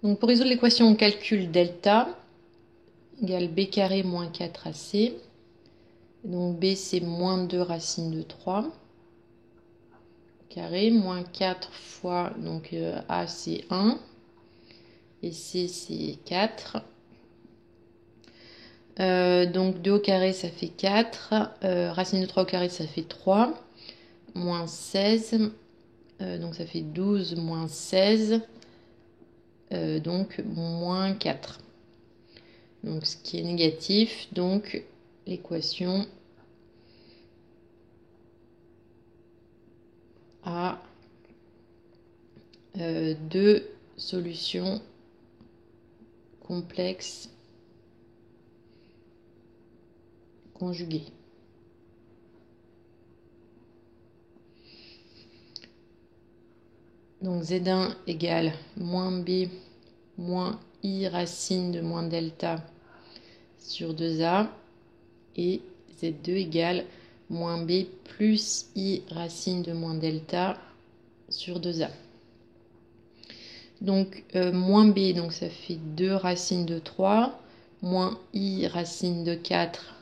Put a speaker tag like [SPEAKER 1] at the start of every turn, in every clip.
[SPEAKER 1] Donc pour résoudre l'équation, on calcule delta égale b carré moins 4ac. Donc b c'est moins 2 racine de 3 carré, moins 4 fois, donc a c'est 1 et c c'est 4. Donc 2 au carré ça fait 4, racine de 3 au carré ça fait 3, moins 16, donc ça fait 12 moins 16, donc moins 4. Donc ce qui est négatif, donc l'équation a deux solutions complexes conjuguées. Donc Z1 égale moins B moins I racine de moins delta sur 2A et Z2 égale moins B plus I racine de moins delta sur 2A. Donc moins B, donc ça fait 2 racines de 3, moins I racine de 4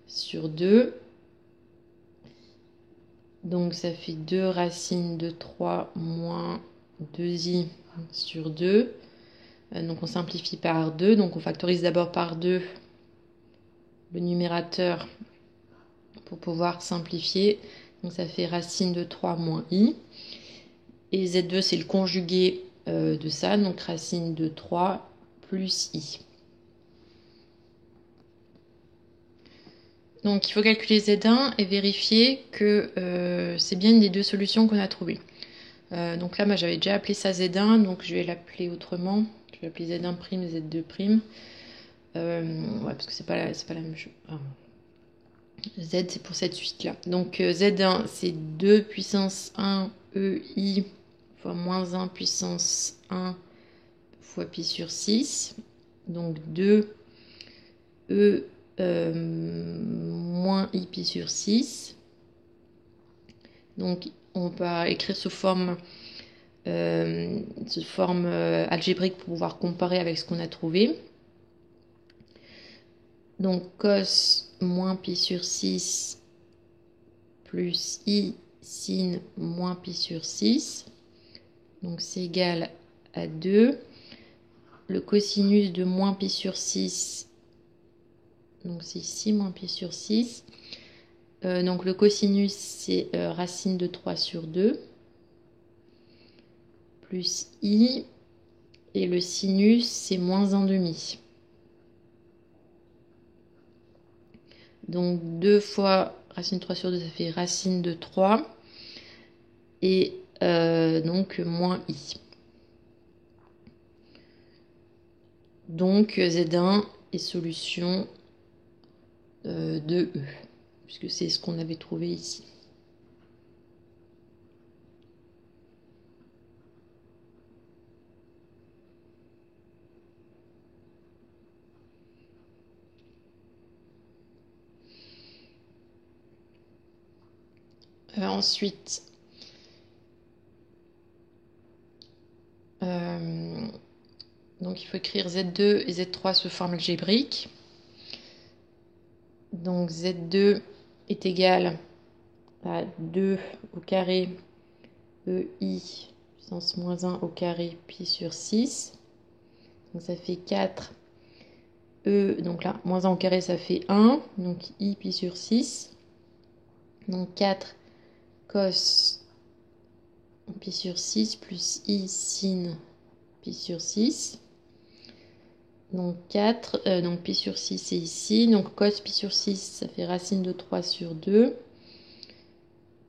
[SPEAKER 1] sur 2. Donc ça fait 2 racines de 3 moins 2i sur 2. Donc on simplifie par 2. Donc on factorise d'abord par 2 le numérateur pour pouvoir simplifier. Donc ça fait racine de 3 moins i. Et Z2 c'est le conjugué de ça. Donc racine de 3 plus i. Donc il faut calculer Z1 et vérifier que c'est bien une des deux solutions qu'on a trouvées. Donc là, moi j'avais déjà appelé ça Z1, donc je vais l'appeler autrement. Je vais l'appeler Z1', Z2'. Ouais, parce que c'est pas la même chose. Ah. Z, c'est pour cette suite-là. Donc Z1, c'est 2 puissance 1 EI fois moins 1 puissance 1 fois pi sur 6. Donc 2 E moins I pi sur 6. Donc on va écrire sous forme algébrique pour pouvoir comparer avec ce qu'on a trouvé. Donc cos moins pi sur 6 plus i sin moins pi sur 6. Donc c'est égal à 2. Le cosinus de moins pi sur 6, donc c'est ici moins pi sur 6. Donc le cosinus c'est racine de 3 sur 2 plus i. Et le sinus c'est moins 1/2. Donc 2 fois racine de 3 sur 2, ça fait racine de 3. Et donc moins i. Donc Z1 est solution de E, puisque c'est ce qu'on avait trouvé ici. Ensuite, donc il faut écrire Z2 et Z3 sous forme algébrique. Donc Z2 est égal à 2 au carré EI puissance moins 1 au carré pi sur 6. Donc ça fait 4 E, donc là, moins 1 au carré, ça fait 1. Donc I pi sur 6. Donc 4 cos pi sur 6 plus i sin pi sur 6. Donc 4, donc pi sur 6 c'est ici. Donc cos pi sur 6, ça fait racine de 3 sur 2.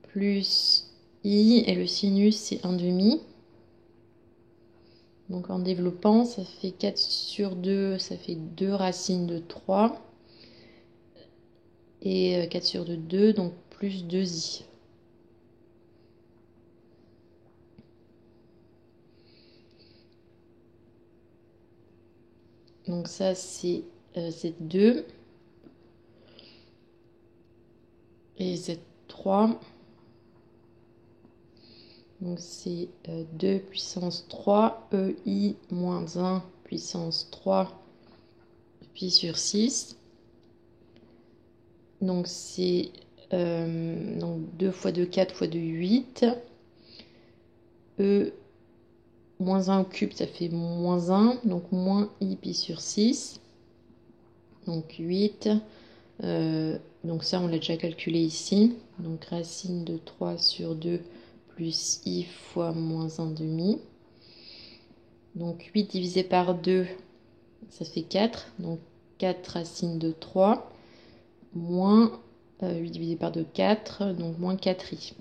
[SPEAKER 1] Plus i, et le sinus c'est 1/2. Donc en développant, ça fait 4 sur 2, ça fait 2 racines de 3. Et 4 sur 2, 2, donc plus 2i. Donc ça c'est Z2 et Z3. Donc Donc c'est 2 puissance 3, EI moins 1 puissance 3 pi sur 6. Donc c'est 2 fois 2, 4 fois 2, 8. E moins 1 au cube, ça fait moins 1. Donc moins I pi sur 6. Donc 8. Donc ça, on l'a déjà calculé ici. Donc racine de 3 sur 2 plus I fois moins 1 demi. Donc 8 divisé par 2, ça fait 4. Donc 4 racine de 3 moins 8 divisé par 2, 4. Donc moins 4i.